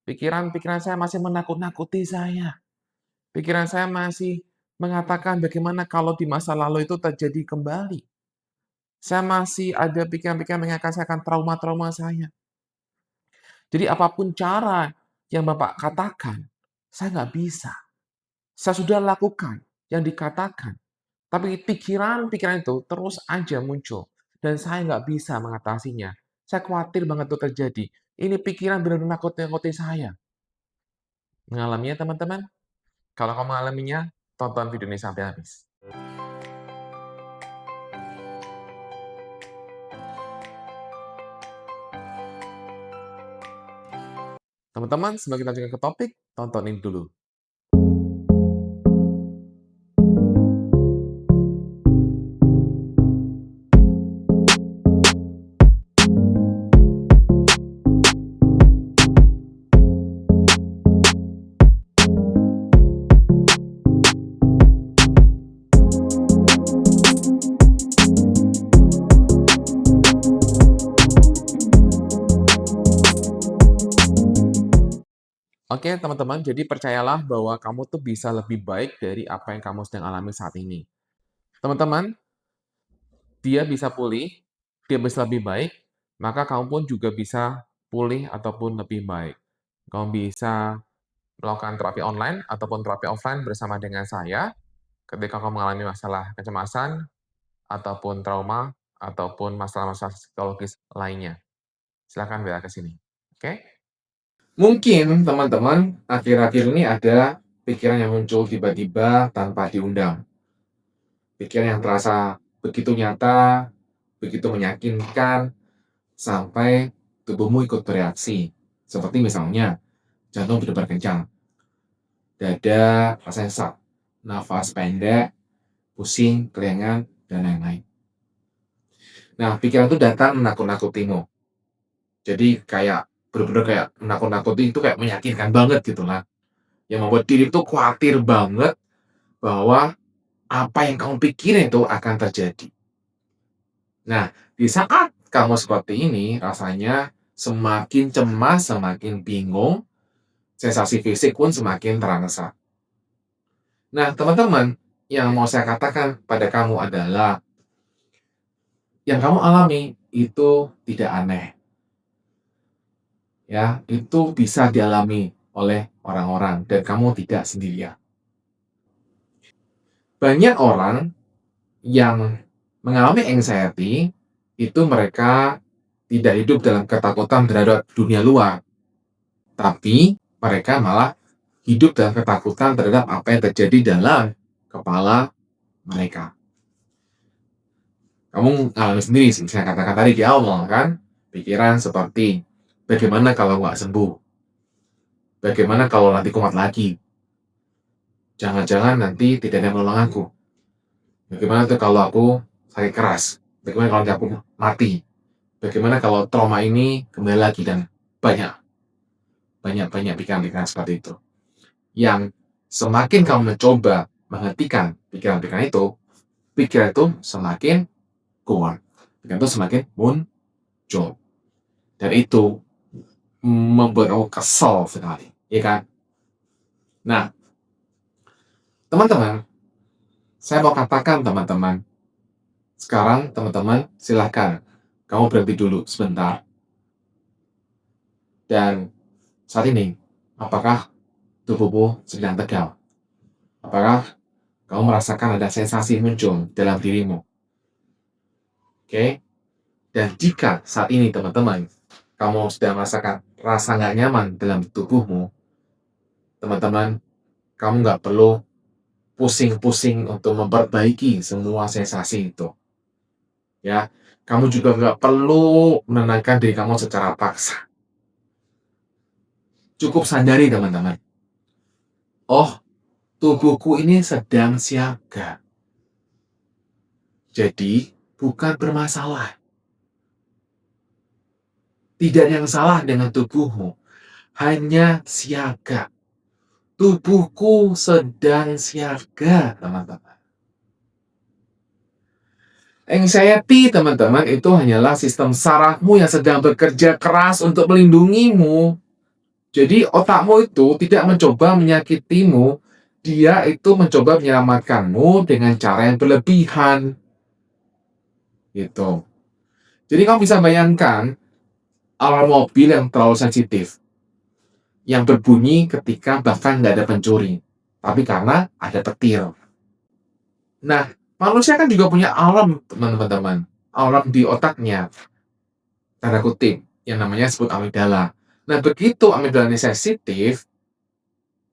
Pikiran-pikiran saya masih menakut-nakuti saya. Pikiran saya masih mengatakan bagaimana kalau di masa lalu itu terjadi kembali. Saya masih ada pikiran-pikiran mengingatkan saya akan trauma-trauma saya. Jadi apapun cara yang Bapak katakan, saya nggak bisa. Saya sudah lakukan yang dikatakan, tapi pikiran-pikiran itu terus aja muncul dan saya nggak bisa mengatasinya. Saya khawatir banget itu terjadi. Ini pikiran benar-benar nakut-nakutin saya. Mengalaminya teman-teman? Kalau kamu mengalaminya, tonton video ini sampai habis. Teman-teman, sebelum kita lanjutkan ke topik, tontonin dulu. Oke, teman-teman, jadi percayalah bahwa kamu tuh bisa lebih baik dari apa yang kamu sedang alami saat ini. Teman-teman, dia bisa pulih, dia bisa lebih baik, maka kamu pun juga bisa pulih ataupun lebih baik. Kamu bisa melakukan terapi online ataupun terapi offline bersama dengan saya ketika kamu mengalami masalah kecemasan ataupun trauma ataupun masalah-masalah psikologis lainnya. Silakan WA ke sini. Oke? Mungkin teman-teman akhir-akhir ini ada pikiran yang muncul tiba-tiba tanpa diundang. Pikiran yang terasa begitu nyata, begitu meyakinkan, sampai tubuhmu ikut bereaksi. Seperti misalnya, jantung berdebar kencang, dada rasanya sesak, nafas pendek, pusing, kelengan, dan lain-lain. Nah, pikiran itu datang menakut-nakutimu. Jadi kayak bener-bener kayak menakut-nakuti itu kayak meyakinkan banget gitu lah. Yang membuat diri itu khawatir banget bahwa apa yang kamu pikirin itu akan terjadi. Nah, di saat kamu seperti ini, rasanya semakin cemas, semakin bingung, sensasi fisik pun semakin terasa. Nah, teman-teman, yang mau saya katakan pada kamu adalah yang kamu alami itu tidak aneh. Ya, itu bisa dialami oleh orang-orang dan kamu tidak sendirian. Banyak orang yang mengalami anxiety itu mereka tidak hidup dalam ketakutan terhadap dunia luar, tapi mereka malah hidup dalam ketakutan terhadap apa yang terjadi dalam kepala mereka. Kamu alami sendiri sih, saya katakan tadi di awal kan, pikiran seperti bagaimana kalau nggak sembuh, bagaimana kalau nanti kumat lagi, jangan-jangan nanti tidak ada yang menolong aku, bagaimana tuh kalau aku sakit keras, bagaimana kalau nanti aku mati, bagaimana kalau trauma ini kembali lagi, dan banyak pikiran-pikiran seperti itu. Yang semakin kamu mencoba menghentikan pikiran-pikiran itu, pikiran itu semakin kuat, pikiran itu semakin muncul. Dan itu membuat kamu kesal sekali, ya kan? Nah, teman-teman, saya mau katakan teman-teman, sekarang teman-teman silahkan kamu berhenti dulu sebentar. Dan saat ini, apakah tubuhmu sedang tegang? Apakah kamu merasakan ada sensasi muncul dalam dirimu? Oke? Dan jika saat ini teman-teman, kamu sudah merasakan rasa nggak nyaman dalam tubuhmu, teman-teman, kamu nggak perlu pusing-pusing untuk memperbaiki semua sensasi itu. Ya, kamu juga nggak perlu menenangkan diri kamu secara paksa. Cukup sadari teman-teman. Oh, tubuhku ini sedang siaga. Jadi, bukan bermasalah. Tidak ada yang salah dengan tubuhmu. Hanya siaga. Tubuhku sedang siaga, teman-teman. Anxiety, teman-teman, itu hanyalah sistem sarafmu yang sedang bekerja keras untuk melindungimu. Jadi otakmu itu tidak mencoba menyakitimu, dia itu mencoba menyelamatkanmu dengan cara yang berlebihan, gitu. Jadi kamu bisa bayangkan alarm mobil yang terlalu sensitif, yang berbunyi ketika bahkan nggak ada pencuri, tapi karena ada petir. Nah, manusia kan juga punya alarm, teman-teman. Alarm di otaknya, tanda kutip, yang namanya disebut amigdala. Nah, begitu amigdala ini sensitif,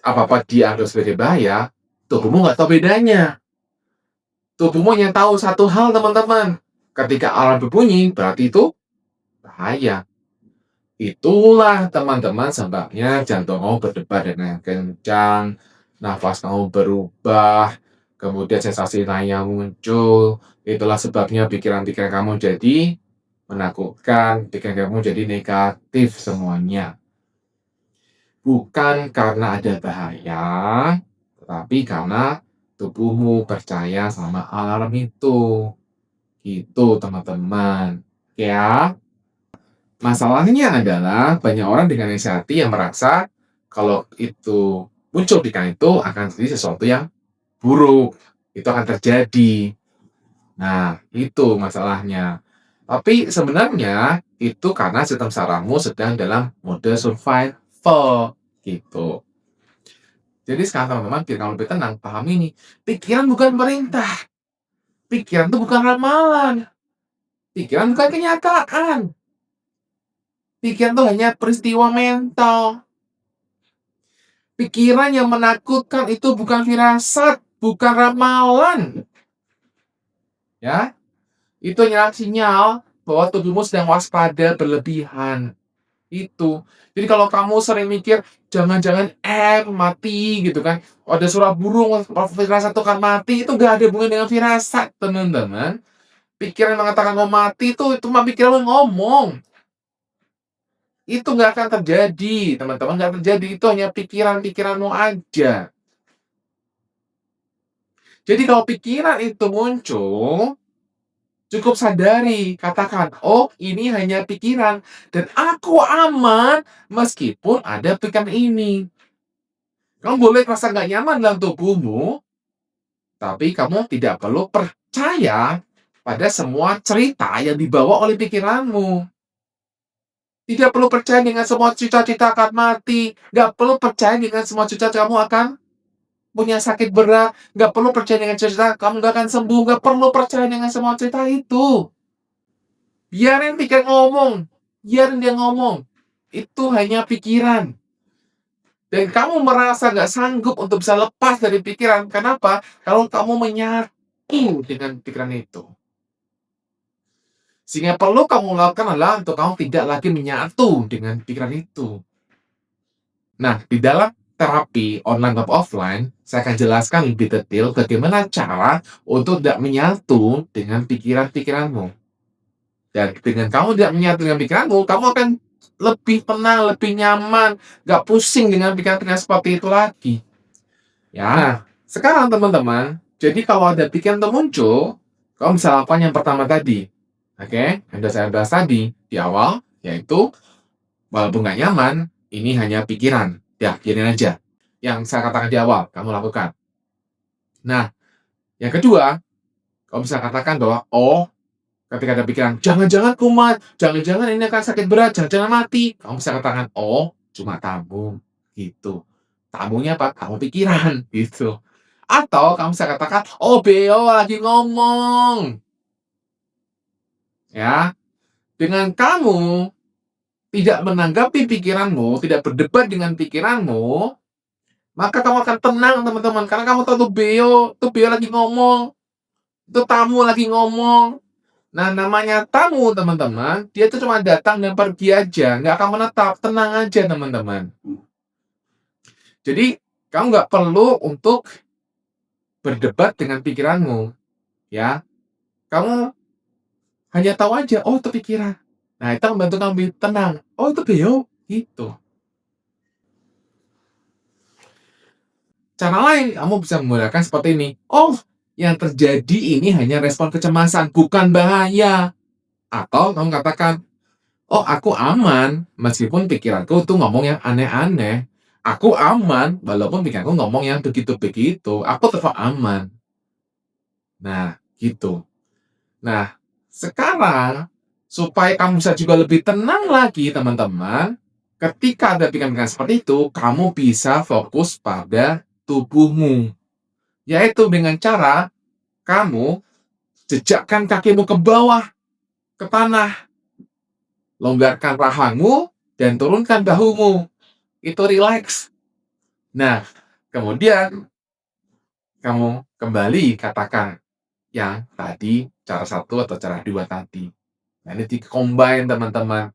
apa-apa dianggap sebagai bahaya, tubuhmu nggak tahu bedanya. Tubuhmu hanya tahu satu hal, teman-teman. Ketika alarm berbunyi, berarti itu bahaya. Itulah, teman-teman, sebabnya jantung kamu berdebar dengan kencang, nafas kamu berubah, kemudian sensasi lainnya muncul. Itulah sebabnya pikiran-pikiran kamu jadi menakutkan, pikiran kamu jadi negatif semuanya. Bukan karena ada bahaya, tetapi karena tubuhmu percaya sama alarm itu. Gitu, teman-teman. Ya, masalahnya adalah banyak orang dengan anxiety yang merasa kalau itu muncul pikiran itu akan jadi sesuatu yang buruk. Itu akan terjadi. Nah, itu masalahnya. Tapi sebenarnya itu karena sistem sarafmu sedang dalam mode survival, gitu. Jadi sekarang teman-teman, biar kamu lebih tenang, pahami nih, pikiran bukan perintah, pikiran itu bukan ramalan, pikiran bukan kenyataan, pikiran itu hanya peristiwa mental. Pikiran yang menakutkan itu bukan firasat, bukan ramalan. Ya, itu hanya sinyal bahwa tubuhmu sedang waspada berlebihan. Itu. Jadi kalau kamu sering mikir, jangan-jangan mati gitu kan. Ada suara burung, firasat itu akan mati, itu gak ada hubungan dengan firasat, teman-teman. Pikiran yang mengatakan mau mati itu cuma pikiran lo ngomong. Itu nggak akan terjadi, teman-teman, nggak terjadi. Itu hanya pikiran-pikiranmu aja. Jadi kalau pikiran itu muncul, cukup sadari, katakan, oh ini hanya pikiran, dan aku aman meskipun ada pikiran ini. Kamu boleh merasa nggak nyaman dalam tubuhmu, tapi kamu tidak perlu percaya pada semua cerita yang dibawa oleh pikiranmu. Tidak perlu percaya dengan semua cita-cita akan mati. Nggak perlu percaya dengan semua cita-cita kamu akan punya sakit berat. Nggak perlu percaya dengan cerita kamu nggak akan sembuh. Nggak perlu percaya dengan semua cerita itu. Biarin pikiran ngomong. Biarin dia ngomong. Itu hanya pikiran. Dan kamu merasa nggak sanggup untuk bisa lepas dari pikiran. Kenapa? Kalau kamu menyatu dengan pikiran itu. Sehingga perlu kamu lakukan adalah untuk kamu tidak lagi menyatu dengan pikiran itu. Nah, di dalam terapi online atau offline, saya akan jelaskan lebih detail bagaimana cara untuk tidak menyatu dengan pikiran-pikiranmu. Dan dengan kamu tidak menyatu dengan pikiranmu, kamu akan lebih tenang, lebih nyaman, nggak pusing dengan pikiran-pikiran seperti itu lagi. Ya, nah, sekarang teman-teman, jadi kalau ada pikiran yang muncul, kamu bisa lakukan yang pertama tadi. Oke, yang sudah saya bahas tadi di awal, yaitu walaupun nggak nyaman, ini hanya pikiran. Ya, biarin aja. Yang saya katakan di awal, kamu lakukan. Nah, yang kedua, kamu bisa katakan bahwa, oh, ketika ada pikiran, jangan-jangan kumat, jangan-jangan ini akan sakit berat, jangan-jangan mati. Kamu bisa katakan, oh, cuma tabung. Gitu. Tabungnya apa? Kamu pikiran. Gitu. Atau kamu bisa katakan, oh, Beo lagi ngomong. Ya, dengan kamu tidak menanggapi pikiranmu, tidak berdebat dengan pikiranmu, maka kamu akan tenang, teman-teman. Karena kamu tahu tuh Beo lagi ngomong, itu tamu lagi ngomong. Nah, namanya tamu, teman-teman, dia itu cuma datang dan pergi aja, nggak akan menetap. Tenang aja, teman-teman. Jadi, kamu nggak perlu untuk berdebat dengan pikiranmu, ya. Kamu hanya tahu aja, oh itu pikiran. Nah, itu membantu kamu tenang. Oh, itu Beo, gitu. Cara lain, kamu bisa menggunakan seperti ini. Oh, yang terjadi ini hanya respon kecemasan, bukan bahaya. Atau kamu katakan, Oh, aku aman, meskipun pikiranku tuh ngomong yang aneh-aneh. Aku aman, walaupun pikiranku ngomong yang begitu-begitu, aku tetap aman. Nah, gitu. Nah, sekarang supaya kamu bisa juga lebih tenang lagi, teman-teman, ketika ada pikiran-pikiran seperti itu, kamu bisa fokus pada tubuhmu, yaitu dengan cara kamu jejakkan kakimu ke bawah, ke tanah, longgarkan rahangmu, dan turunkan bahumu. Itu rileks. Nah, kemudian kamu kembali katakan yang tadi, cara satu atau cara dua tadi. Nah, ini di-combine teman-teman,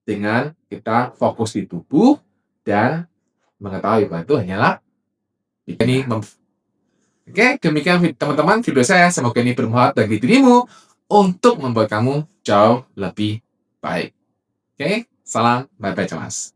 dengan kita fokus di tubuh dan mengetahui bahwa itu hanyalah pikiran. Oke, demikian teman-teman video saya. Semoga ini bermanfaat bagi dirimu untuk membuat kamu jauh lebih baik. Oke, salam bye-bye cemas.